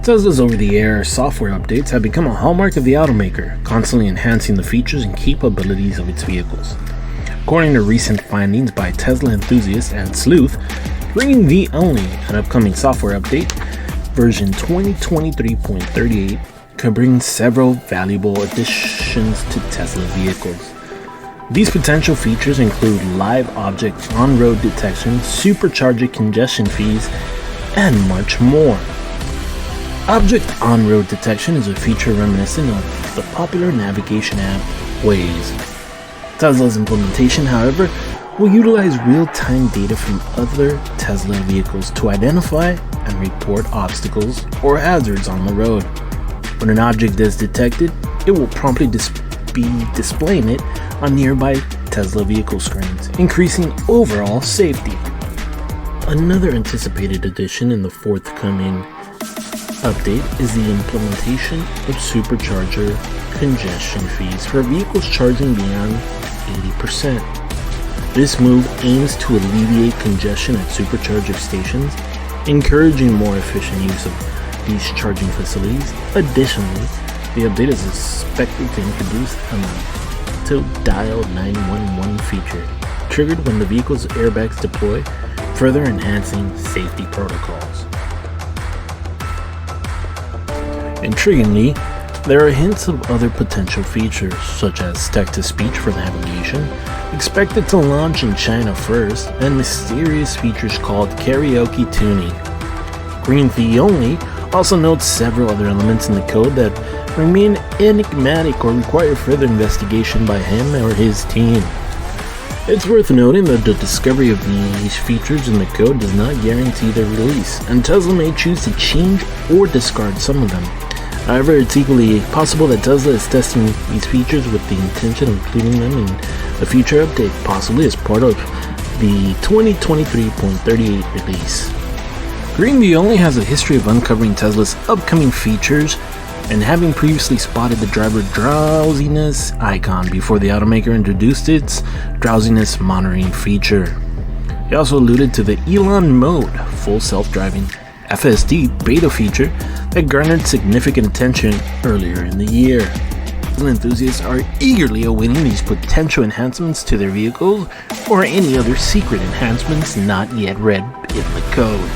Tesla's over-the-air software updates have become a hallmark of the automaker, constantly enhancing the features and capabilities of its vehicles. According to recent findings by Tesla enthusiast and sleuth, Greentheonly, an upcoming software update, version 2023.38, could bring several valuable additions to Tesla vehicles. These potential features include live object on-road detection, supercharger congestion fees, and much more. Object on-road detection is a feature reminiscent of the popular navigation app Waze. Tesla's implementation, however, will utilize real-time data from other Tesla vehicles to identify and report obstacles or hazards on the road. When an object is detected, it will promptly be displaying it on nearby Tesla vehicle screens, increasing overall safety. Another anticipated addition in the forthcoming update is the implementation of Supercharger congestion fees for vehicles charging beyond 80%. This move aims to alleviate congestion at Supercharger stations, encouraging more efficient use of these charging facilities. Additionally, the update is expected to introduce an autodial 911 feature, triggered when the vehicle's airbags deploy, further enhancing safety protocols. Intriguingly, there are hints of other potential features, such as text-to-speech for navigation, expected to launch in China first, and mysterious features called karaoke tuning. Greentheonly also notes several other elements in the code that remain enigmatic or require further investigation by him or his team. It's worth noting that the discovery of these features in the code does not guarantee their release, and Tesla may choose to change or discard some of them. However, it's equally possible that Tesla is testing these features with the intention of including them in a future update, possibly as part of the 2023.38 release. Greentheonly has a history of uncovering Tesla's upcoming features and having previously spotted the driver drowsiness icon before the automaker introduced its drowsiness monitoring feature. He also alluded to the Elon mode, full self-driving FSD beta feature that garnered significant attention earlier in the year. Tesla enthusiasts are eagerly awaiting these potential enhancements to their vehicles or any other secret enhancements not yet read in the code.